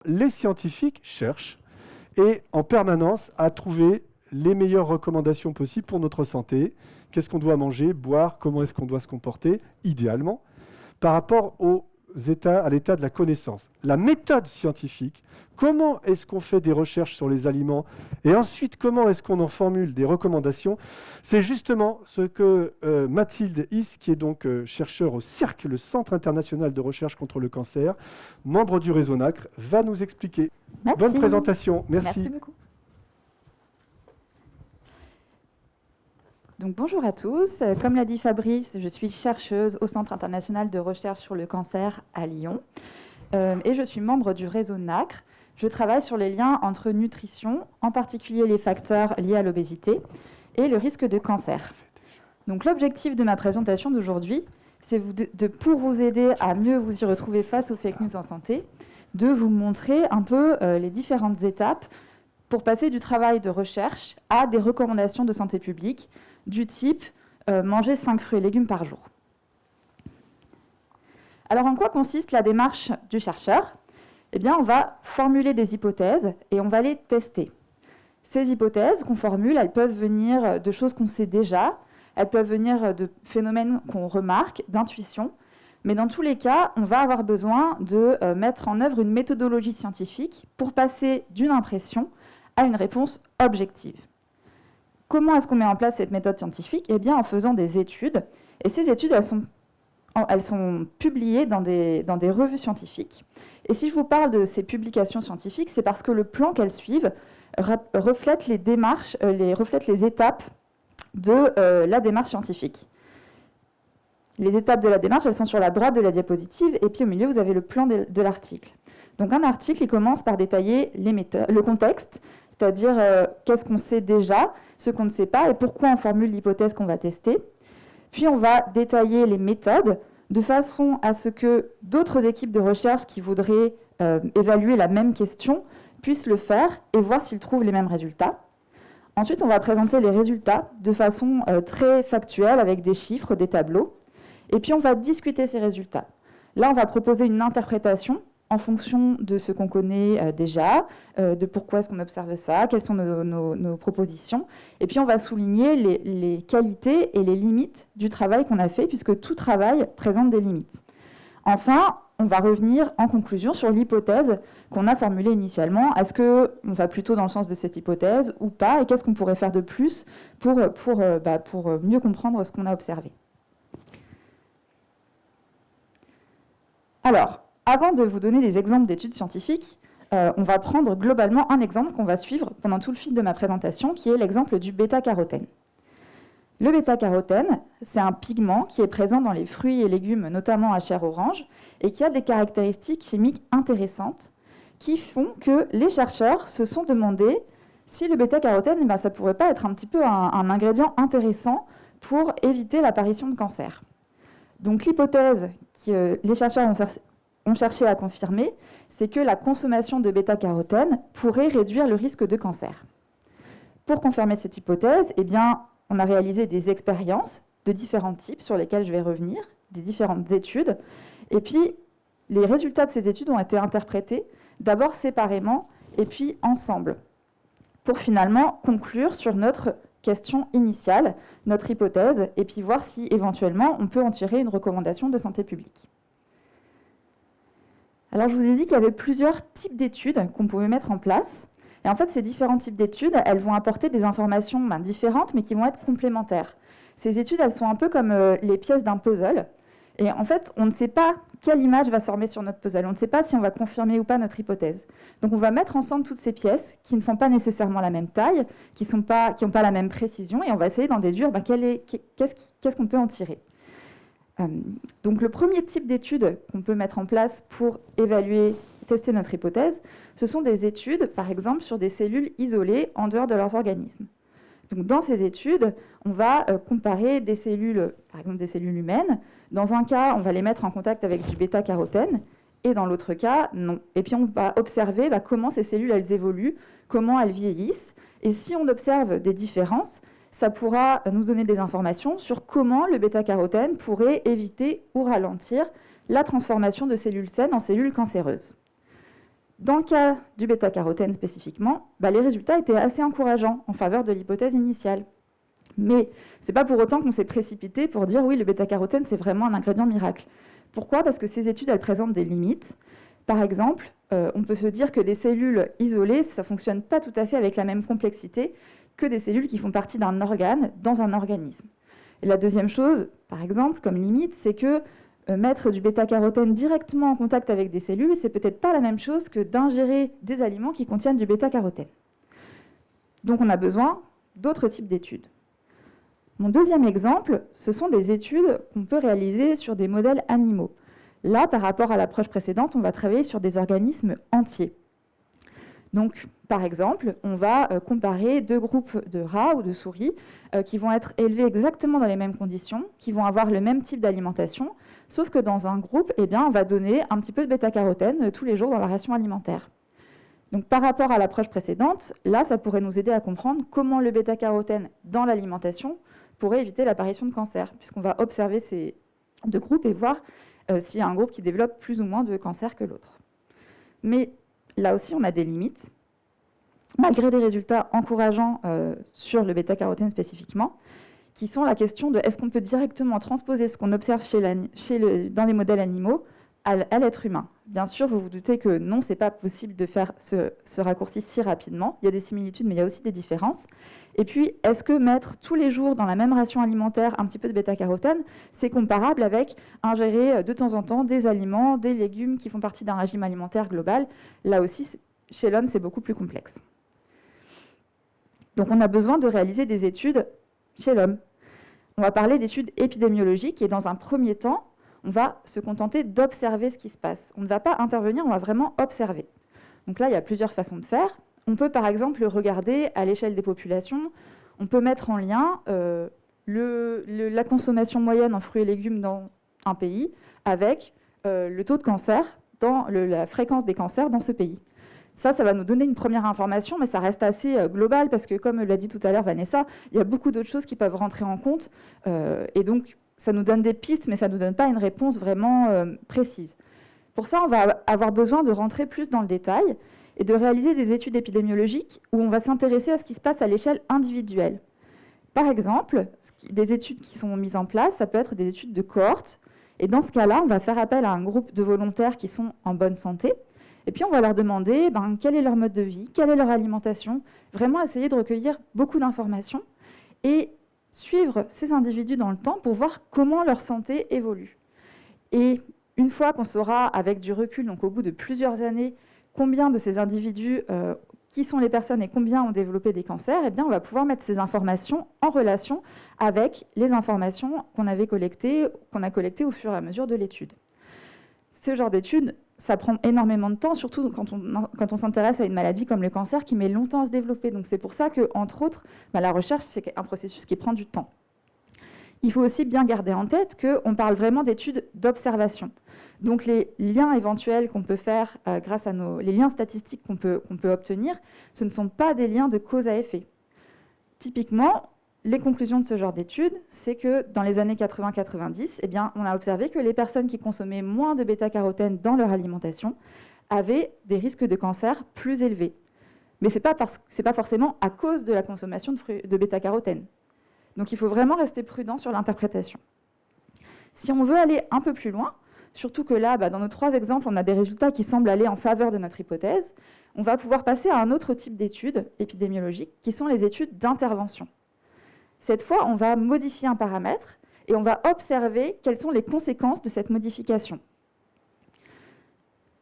Les scientifiques cherchent et en permanence à trouver les meilleures recommandations possibles pour notre santé. Qu'est-ce qu'on doit manger, boire, comment est-ce qu'on doit se comporter, idéalement, par rapport à l'état de la connaissance. La méthode scientifique, comment est-ce qu'on fait des recherches sur les aliments et ensuite comment est-ce qu'on en formule des recommandations, c'est justement ce que Mathilde Hiss, qui est donc chercheur au CIRC, le Centre international de recherche contre le cancer, membre du réseau NACRE, va nous expliquer. Merci. Bonne présentation, merci. Merci beaucoup. Donc, bonjour à tous. Comme l'a dit Fabrice, je suis chercheuse au Centre international de recherche sur le cancer à Lyon et je suis membre du réseau NACRE. Je travaille sur les liens entre nutrition, en particulier les facteurs liés à l'obésité, et le risque de cancer. Donc, l'objectif de ma présentation d'aujourd'hui, c'est pour vous aider à mieux vous y retrouver face aux fake news en santé, de vous montrer un peu les différentes étapes pour passer du travail de recherche à des recommandations de santé publique, du type manger 5 fruits et légumes par jour. Alors, en quoi consiste la démarche du chercheur ? Eh bien, on va formuler des hypothèses et on va les tester. Ces hypothèses qu'on formule, elles peuvent venir de choses qu'on sait déjà, elles peuvent venir de phénomènes qu'on remarque, d'intuition, mais dans tous les cas, on va avoir besoin de mettre en œuvre une méthodologie scientifique pour passer d'une impression à une réponse objective. Comment est-ce qu'on met en place cette méthode scientifique ? Eh bien, en faisant des études. Et ces études, elles sont publiées dans des revues scientifiques. Et si je vous parle de ces publications scientifiques, c'est parce que le plan qu'elles suivent reflète les démarches, reflète les étapes de la démarche scientifique. Les étapes de la démarche, elles sont sur la droite de la diapositive, et puis au milieu, vous avez le plan de l'article. Donc un article, il commence par détailler le contexte, c'est-à-dire qu'est-ce qu'on sait déjà, ce qu'on ne sait pas, et pourquoi on formule l'hypothèse qu'on va tester. Puis on va détailler les méthodes, de façon à ce que d'autres équipes de recherche qui voudraient évaluer la même question puissent le faire et voir s'ils trouvent les mêmes résultats. Ensuite, on va présenter les résultats de façon très factuelle, avec des chiffres, des tableaux. Et puis, on va discuter ces résultats. Là, on va proposer une interprétation en fonction de ce qu'on connaît déjà, de pourquoi est-ce qu'on observe ça, quelles sont nos propositions. Et puis, on va souligner les qualités et les limites du travail qu'on a fait, puisque tout travail présente des limites. Enfin, on va revenir en conclusion sur l'hypothèse qu'on a formulée initialement. Est-ce qu'on va plutôt dans le sens de cette hypothèse ou pas ? Et qu'est-ce qu'on pourrait faire de plus pour mieux comprendre ce qu'on a observé ? Alors, avant de vous donner des exemples d'études scientifiques, on va prendre globalement un exemple qu'on va suivre pendant tout le fil de ma présentation, qui est l'exemple du bêta-carotène. Le bêta-carotène, c'est un pigment qui est présent dans les fruits et légumes, notamment à chair orange, et qui a des caractéristiques chimiques intéressantes qui font que les chercheurs se sont demandé si le bêta-carotène, ça ne pourrait pas être un petit peu un ingrédient intéressant pour éviter l'apparition de cancer. Donc l'hypothèse que les chercheurs ont cherché à confirmer, c'est que la consommation de bêta-carotène pourrait réduire le risque de cancer. Pour confirmer cette hypothèse, eh bien, on a réalisé des expériences de différents types sur lesquelles je vais revenir, des différentes études. Et puis, les résultats de ces études ont été interprétés d'abord séparément et puis ensemble, pour finalement conclure sur notre question initiale, notre hypothèse, et puis voir si éventuellement on peut en tirer une recommandation de santé publique. Alors, je vous ai dit qu'il y avait plusieurs types d'études qu'on pouvait mettre en place. Et en fait, ces différents types d'études, elles vont apporter des informations différentes, mais qui vont être complémentaires. Ces études, elles sont un peu comme les pièces d'un puzzle. Et en fait, on ne sait pas quelle image va se former sur notre puzzle. On ne sait pas si on va confirmer ou pas notre hypothèse. Donc, on va mettre ensemble toutes ces pièces qui ne font pas nécessairement la même taille, qui n'ont pas la même précision, et on va essayer d'en déduire qu'est-ce qu'on peut en tirer. Donc, le premier type d'études qu'on peut mettre en place pour évaluer, tester notre hypothèse, ce sont des études, par exemple, sur des cellules isolées en dehors de leurs organismes. Donc, dans ces études, on va comparer des cellules, par exemple des cellules humaines. Dans un cas, on va les mettre en contact avec du bêta-carotène, et dans l'autre cas, non. Et puis, on va observer comment ces cellules elles évoluent, comment elles vieillissent. Et si on observe des différences, ça pourra nous donner des informations sur comment le bêta-carotène pourrait éviter ou ralentir la transformation de cellules saines en cellules cancéreuses. Dans le cas du bêta-carotène spécifiquement, les résultats étaient assez encourageants en faveur de l'hypothèse initiale. Mais ce n'est pas pour autant qu'on s'est précipité pour dire oui, le bêta-carotène, c'est vraiment un ingrédient miracle. Pourquoi ? Parce que ces études, elles présentent des limites. Par exemple, on peut se dire que des cellules isolées, ça ne fonctionne pas tout à fait avec la même complexité que des cellules qui font partie d'un organe dans un organisme. Et la deuxième chose, par exemple, comme limite, c'est que mettre du bêta-carotène directement en contact avec des cellules, c'est peut-être pas la même chose que d'ingérer des aliments qui contiennent du bêta-carotène. Donc on a besoin d'autres types d'études. Mon deuxième exemple, ce sont des études qu'on peut réaliser sur des modèles animaux. Là, par rapport à l'approche précédente, on va travailler sur des organismes entiers. Donc, par exemple, on va comparer deux groupes de rats ou de souris qui vont être élevés exactement dans les mêmes conditions, qui vont avoir le même type d'alimentation, sauf que dans un groupe, on va donner un petit peu de bêta-carotène tous les jours dans la ration alimentaire. Donc, par rapport à l'approche précédente, là, ça pourrait nous aider à comprendre comment le bêta-carotène dans l'alimentation pourrait éviter l'apparition de cancer, puisqu'on va observer ces deux groupes et voir s'il y a un groupe qui développe plus ou moins de cancer que l'autre. Mais là aussi, on a des limites. Malgré des résultats encourageants sur le bêta-carotène spécifiquement, qui sont la question de est-ce qu'on peut directement transposer ce qu'on observe dans les modèles animaux à l'être humain. Bien sûr, vous vous doutez que non, ce n'est pas possible de faire ce raccourci si rapidement. Il y a des similitudes, mais il y a aussi des différences. Et puis, est-ce que mettre tous les jours dans la même ration alimentaire un petit peu de bêta-carotène, c'est comparable avec ingérer de temps en temps des aliments, des légumes qui font partie d'un régime alimentaire global? Là aussi, chez l'homme, c'est beaucoup plus complexe. Donc, on a besoin de réaliser des études chez l'homme. On va parler d'études épidémiologiques et dans un premier temps, on va se contenter d'observer ce qui se passe. On ne va pas intervenir, on va vraiment observer. Donc là, il y a plusieurs façons de faire. On peut par exemple regarder à l'échelle des populations. On peut mettre en lien la consommation moyenne en fruits et légumes dans un pays avec le taux de cancer, la fréquence des cancers dans ce pays. Ça va nous donner une première information, mais ça reste assez global parce que, comme l'a dit tout à l'heure Vanessa, il y a beaucoup d'autres choses qui peuvent rentrer en compte. Et donc, ça nous donne des pistes, mais ça ne nous donne pas une réponse vraiment précise. Pour ça, on va avoir besoin de rentrer plus dans le détail et de réaliser des études épidémiologiques où on va s'intéresser à ce qui se passe à l'échelle individuelle. Par exemple, des études qui sont mises en place, ça peut être des études de cohorte. Et dans ce cas-là, on va faire appel à un groupe de volontaires qui sont en bonne santé. Et puis, on va leur demander quel est leur mode de vie, quelle est leur alimentation, vraiment essayer de recueillir beaucoup d'informations et suivre ces individus dans le temps pour voir comment leur santé évolue. Et une fois qu'on saura, avec du recul, donc au bout de plusieurs années, combien de ces individus, qui sont les personnes et combien ont développé des cancers, on va pouvoir mettre ces informations en relation avec les informations qu'on a collectées au fur et à mesure de l'étude. Ce genre d'études, ça prend énormément de temps, surtout quand on s'intéresse à une maladie comme le cancer qui met longtemps à se développer. Donc c'est pour ça que, entre autres, la recherche, c'est un processus qui prend du temps. Il faut aussi bien garder en tête qu'on parle vraiment d'études d'observation. Donc les liens éventuels qu'on peut faire grâce à les liens statistiques qu'on peut obtenir, ce ne sont pas des liens de cause à effet. Typiquement, les conclusions de ce genre d'études, c'est que dans les années 80-90, on a observé que les personnes qui consommaient moins de bêta-carotène dans leur alimentation avaient des risques de cancer plus élevés. Mais ce n'est pas forcément à cause de la consommation de bêta-carotène. Donc il faut vraiment rester prudent sur l'interprétation. Si on veut aller un peu plus loin, surtout que là, dans nos 3 exemples, on a des résultats qui semblent aller en faveur de notre hypothèse, on va pouvoir passer à un autre type d'études épidémiologiques, qui sont les études d'intervention. Cette fois, on va modifier un paramètre et on va observer quelles sont les conséquences de cette modification.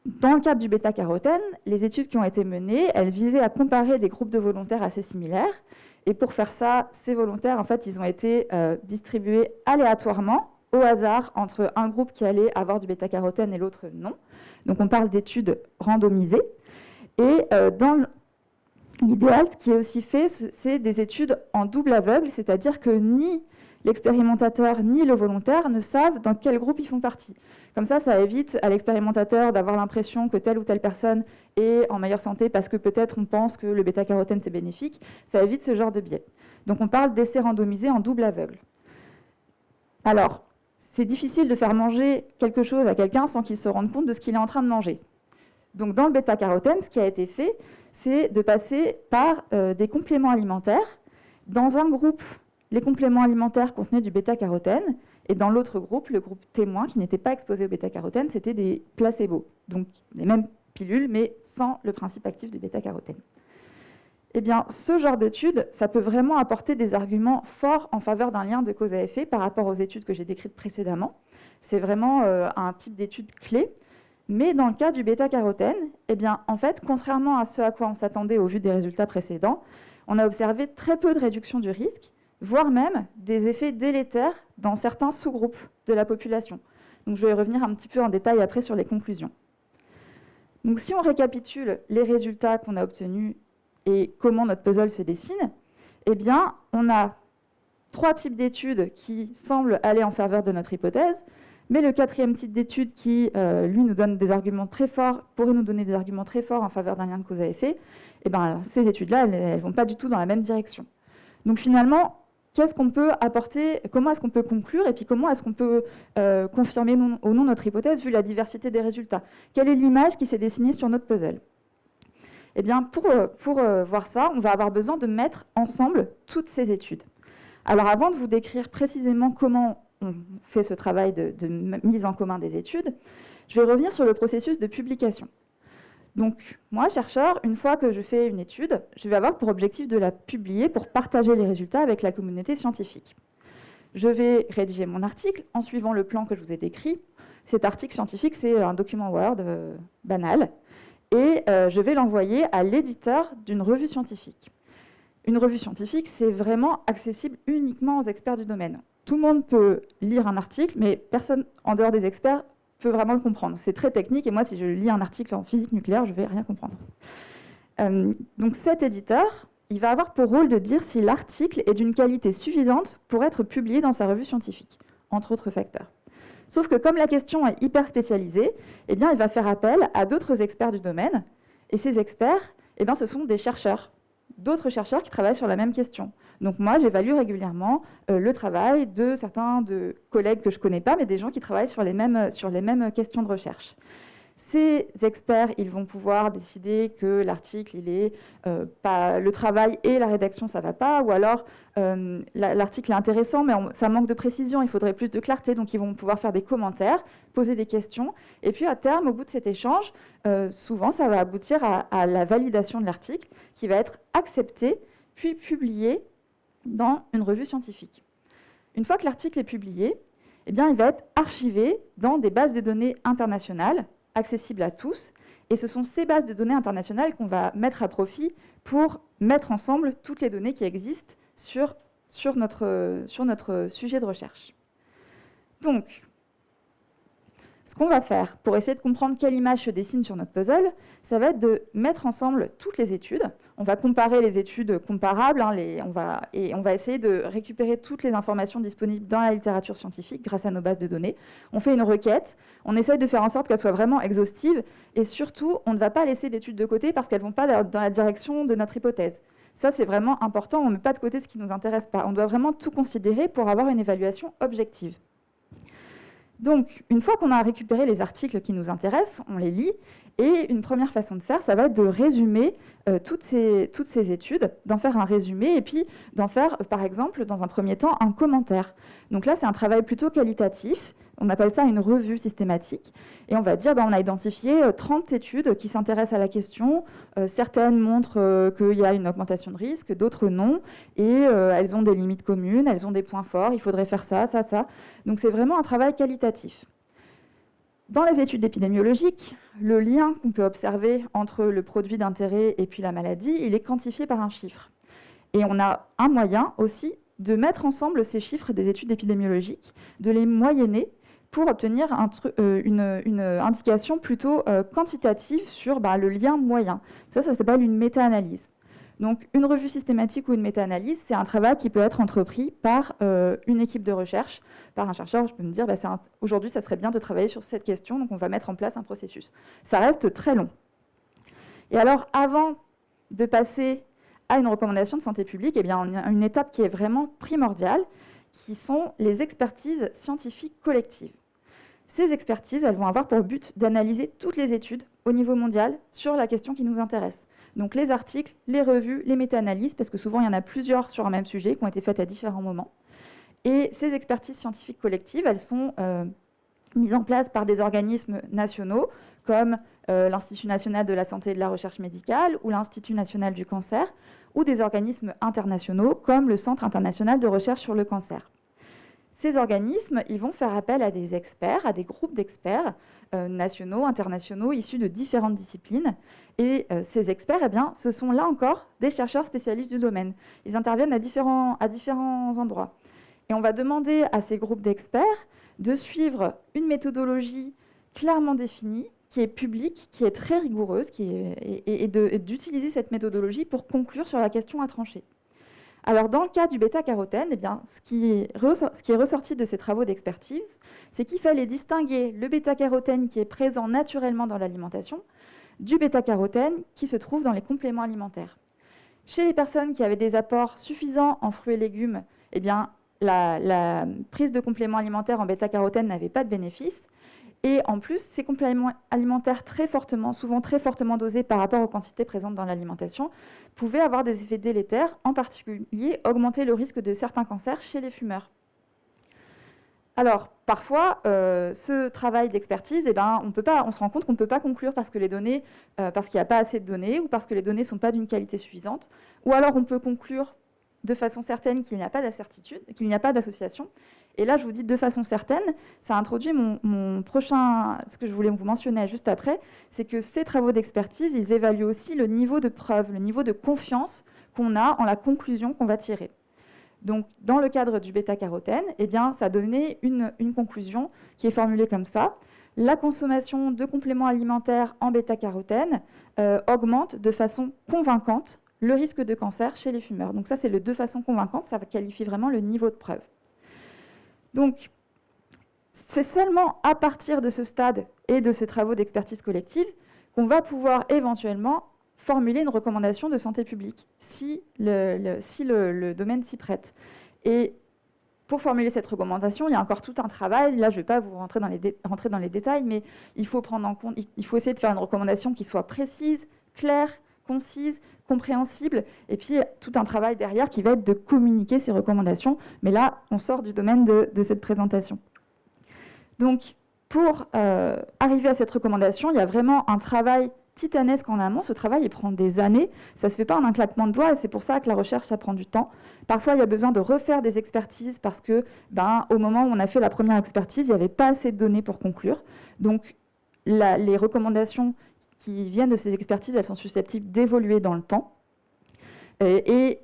Dans le cadre du bêta-carotène, les études qui ont été menées, elles visaient à comparer des groupes de volontaires assez similaires. Et pour faire ça, ces volontaires, ils ont été distribués aléatoirement, au hasard, entre un groupe qui allait avoir du bêta-carotène et l'autre non. Donc on parle d'études randomisées. Et dans l'idéal, ce qui est aussi fait, c'est des études en double aveugle, c'est-à-dire que ni l'expérimentateur ni le volontaire ne savent dans quel groupe ils font partie. Comme ça évite à l'expérimentateur d'avoir l'impression que telle ou telle personne est en meilleure santé parce que peut-être on pense que le bêta-carotène c'est bénéfique. Ça évite ce genre de biais. Donc on parle d'essais randomisés en double aveugle. Alors, c'est difficile de faire manger quelque chose à quelqu'un sans qu'il se rende compte de ce qu'il est en train de manger. Donc dans le bêta-carotène, ce qui a été fait, c'est de passer par des compléments alimentaires. Dans un groupe, les compléments alimentaires contenaient du bêta-carotène, et dans l'autre groupe, le groupe témoin, qui n'était pas exposé au bêta-carotène, c'était des placebos, donc les mêmes pilules, mais sans le principe actif du bêta-carotène. Eh bien, ce genre d'études, ça peut vraiment apporter des arguments forts en faveur d'un lien de cause à effet par rapport aux études que j'ai décrites précédemment. C'est vraiment un type d'étude clé. Mais dans le cas du bêta-carotène, eh bien, en fait, contrairement à ce à quoi on s'attendait au vu des résultats précédents, on a observé très peu de réduction du risque, voire même des effets délétères dans certains sous-groupes de la population. Donc, je vais revenir un petit peu en détail après sur les conclusions. Donc, si on récapitule les résultats qu'on a obtenus et comment notre puzzle se dessine, eh bien, on a 3 types d'études qui semblent aller en faveur de notre hypothèse, mais le 4e type d'étude qui, lui, nous donne des arguments très forts, pourrait nous donner des arguments très forts en faveur d'un lien de cause à effet, eh bien, ces études-là, elles ne vont pas du tout dans la même direction. Donc finalement, qu'est-ce qu'on peut apporter, comment est-ce qu'on peut conclure, et puis comment est-ce qu'on peut confirmer ou non notre hypothèse vu la diversité des résultats? Quelle est l'image qui s'est dessinée sur notre puzzle? Eh bien, pour voir ça, on va avoir besoin de mettre ensemble toutes ces études. Alors, avant de vous décrire précisément comment on fait ce travail de mise en commun des études, je vais revenir sur le processus de publication. Donc, moi, chercheur, une fois que je fais une étude, je vais avoir pour objectif de la publier pour partager les résultats avec la communauté scientifique. Je vais rédiger mon article en suivant le plan que je vous ai décrit. Cet article scientifique, c'est un document Word banal. Et je vais l'envoyer à l'éditeur d'une revue scientifique. Une revue scientifique, c'est vraiment accessible uniquement aux experts du domaine. Tout le monde peut lire un article, mais personne en dehors des experts peut vraiment le comprendre. C'est très technique, et moi, si je lis un article en physique nucléaire, je ne vais rien comprendre. Donc cet éditeur, il va avoir pour rôle de dire si l'article est d'une qualité suffisante pour être publié dans sa revue scientifique, entre autres facteurs. Sauf que comme la question est hyper spécialisée, eh bien, il va faire appel à d'autres experts du domaine. Et ces experts, eh bien, ce sont des chercheurs, d'autres chercheurs qui travaillent sur la même question. Donc moi, j'évalue régulièrement le travail de certains collègues que je ne connais pas, mais des gens qui travaillent sur les mêmes questions de recherche. Ces experts, ils vont pouvoir décider que l'article, le travail et la rédaction, ça ne va pas, ou alors l'article est intéressant, mais ça manque de précision, il faudrait plus de clarté, donc ils vont pouvoir faire des commentaires, poser des questions, et puis à terme, au bout de cet échange, souvent, ça va aboutir à la validation de l'article, qui va être accepté, puis publié dans une revue scientifique. Une fois que l'article est publié, eh bien, il va être archivé dans des bases de données internationales, accessibles à tous, et ce sont ces bases de données internationales qu'on va mettre à profit pour mettre ensemble toutes les données qui existent sur notre sujet de recherche. Donc, ce qu'on va faire pour essayer de comprendre quelle image se dessine sur notre puzzle, ça va être de mettre ensemble toutes les études. On va comparer les études comparables, on va essayer de récupérer toutes les informations disponibles dans la littérature scientifique grâce à nos bases de données. On fait une requête, on essaye de faire en sorte qu'elle soit vraiment exhaustive, et surtout, on ne va pas laisser d'études de côté parce qu'elles ne vont pas dans la direction de notre hypothèse. Ça, c'est vraiment important, on ne met pas de côté ce qui ne nous intéresse pas. On doit vraiment tout considérer pour avoir une évaluation objective. Donc, une fois qu'on a récupéré les articles qui nous intéressent, on les lit, et une première façon de faire, ça va être de résumer toutes ces études, d'en faire un résumé, et puis d'en faire, par exemple, dans un premier temps, un commentaire. Donc là, c'est un travail plutôt qualitatif, on appelle ça une revue systématique, et on va dire, on a identifié 30 études qui s'intéressent à la question, certaines montrent qu'il y a une augmentation de risque, d'autres non, et elles ont des limites communes, elles ont des points forts, il faudrait faire ça, ça, ça. Donc c'est vraiment un travail qualitatif. Dans les études épidémiologiques, le lien qu'on peut observer entre le produit d'intérêt et puis la maladie, il est quantifié par un chiffre. Et on a un moyen aussi de mettre ensemble ces chiffres des études épidémiologiques, de les moyenner pour obtenir une indication plutôt quantitative sur le lien moyen. Ça s'appelle une méta-analyse. Donc, une revue systématique ou une méta-analyse, c'est un travail qui peut être entrepris par une équipe de recherche, par un chercheur. Je peux me dire, aujourd'hui, ça serait bien de travailler sur cette question, donc on va mettre en place un processus. Ça reste très long. Et alors, avant de passer à une recommandation de santé publique, eh bien, on a une étape qui est vraiment primordiale, qui sont les expertises scientifiques collectives. Ces expertises, elles vont avoir pour but d'analyser toutes les études au niveau mondial sur la question qui nous intéresse. Donc les articles, les revues, les méta-analyses, parce que souvent il y en a plusieurs sur un même sujet qui ont été faites à différents moments. Et ces expertises scientifiques collectives, elles sont mises en place par des organismes nationaux, comme l'Institut national de la santé et de la recherche médicale ou l'Institut national du cancer, ou des organismes internationaux, comme le Centre international de recherche sur le cancer. Ces organismes, ils vont faire appel à des experts, à des groupes d'experts nationaux, internationaux, issus de différentes disciplines. Et ces experts, eh bien, ce sont là encore des chercheurs spécialistes du domaine. Ils interviennent à différents endroits. Et on va demander à ces groupes d'experts de suivre une méthodologie clairement définie, qui est publique, qui est très rigoureuse, et d'utiliser cette méthodologie pour conclure sur la question à trancher. Alors, dans le cas du bêta-carotène, eh bien, ce qui est ressorti de ces travaux d'expertise, c'est qu'il fallait distinguer le bêta-carotène qui est présent naturellement dans l'alimentation du bêta-carotène qui se trouve dans les compléments alimentaires. Chez les personnes qui avaient des apports suffisants en fruits et légumes, eh bien, la prise de compléments alimentaires en bêta-carotène n'avait pas de bénéfice. Et en plus, ces compléments alimentaires souvent très fortement dosés par rapport aux quantités présentes dans l'alimentation, pouvaient avoir des effets délétères, en particulier augmenter le risque de certains cancers chez les fumeurs. Alors, parfois, ce travail d'expertise, eh ben, on se rend compte qu'on ne peut pas conclure parce qu'il n'y a pas assez de données ou parce que les données ne sont pas d'une qualité suffisante. Ou alors, on peut conclure de façon certaine qu'il n'y a pas d'incertitude, qu'il n'y a pas d'association. Et là, je vous dis de façon certaine, ça introduit mon prochain, ce que je voulais vous mentionner juste après, c'est que ces travaux d'expertise, ils évaluent aussi le niveau de preuve, le niveau de confiance qu'on a en la conclusion qu'on va tirer. Donc, dans le cadre du bêta-carotène, eh bien, ça a donné une conclusion qui est formulée comme ça. La consommation de compléments alimentaires en bêta-carotène augmente de façon convaincante le risque de cancer chez les fumeurs. Donc ça, c'est le de façon convaincante, ça qualifie vraiment le niveau de preuve. Donc, c'est seulement à partir de ce stade et de ces travaux d'expertise collective qu'on va pouvoir éventuellement formuler une recommandation de santé publique, si le domaine s'y prête. Et pour formuler cette recommandation, il y a encore tout un travail. Là, je ne vais pas vous rentrer dans les détails, mais il faut prendre en compte, il faut essayer de faire une recommandation qui soit précise, claire, concise, compréhensible, et puis tout un travail derrière qui va être de communiquer ces recommandations. Mais là, on sort du domaine de cette présentation. Donc, pour arriver à cette recommandation, il y a vraiment un travail titanesque en amont. Ce travail, il prend des années. Ça ne se fait pas en un claquement de doigts, et c'est pour ça que la recherche, ça prend du temps. Parfois, il y a besoin de refaire des expertises parce que, au moment où on a fait la première expertise, il n'y avait pas assez de données pour conclure. Donc, les recommandations qui viennent de ces expertises, elles sont susceptibles d'évoluer dans le temps. Et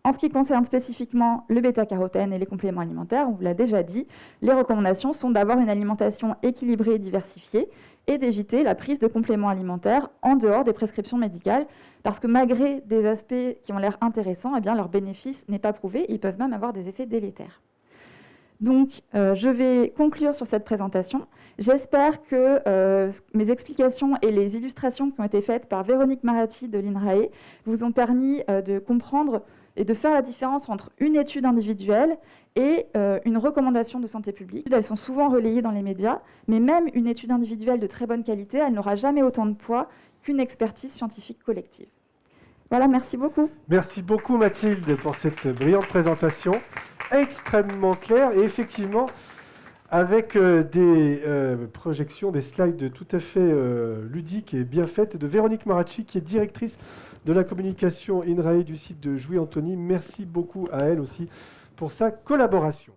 en ce qui concerne spécifiquement le bêta-carotène et les compléments alimentaires, on vous l'a déjà dit, les recommandations sont d'avoir une alimentation équilibrée et diversifiée et d'éviter la prise de compléments alimentaires en dehors des prescriptions médicales, parce que malgré des aspects qui ont l'air intéressants, eh bien, leur bénéfice n'est pas prouvé, ils peuvent même avoir des effets délétères. Donc, je vais conclure sur cette présentation. J'espère que mes explications et les illustrations qui ont été faites par Véronique Maracci de l'INRAE vous ont permis de comprendre et de faire la différence entre une étude individuelle et une recommandation de santé publique. Elles sont souvent relayées dans les médias, mais même une étude individuelle de très bonne qualité, elle n'aura jamais autant de poids qu'une expertise scientifique collective. Voilà, merci beaucoup. Merci beaucoup Mathilde pour cette brillante présentation, extrêmement claire et effectivement avec des projections, des slides tout à fait ludiques et bien faites de Véronique Maracci qui est directrice de la communication INRAE du site de Jouy-Antony. Merci beaucoup à elle aussi pour sa collaboration.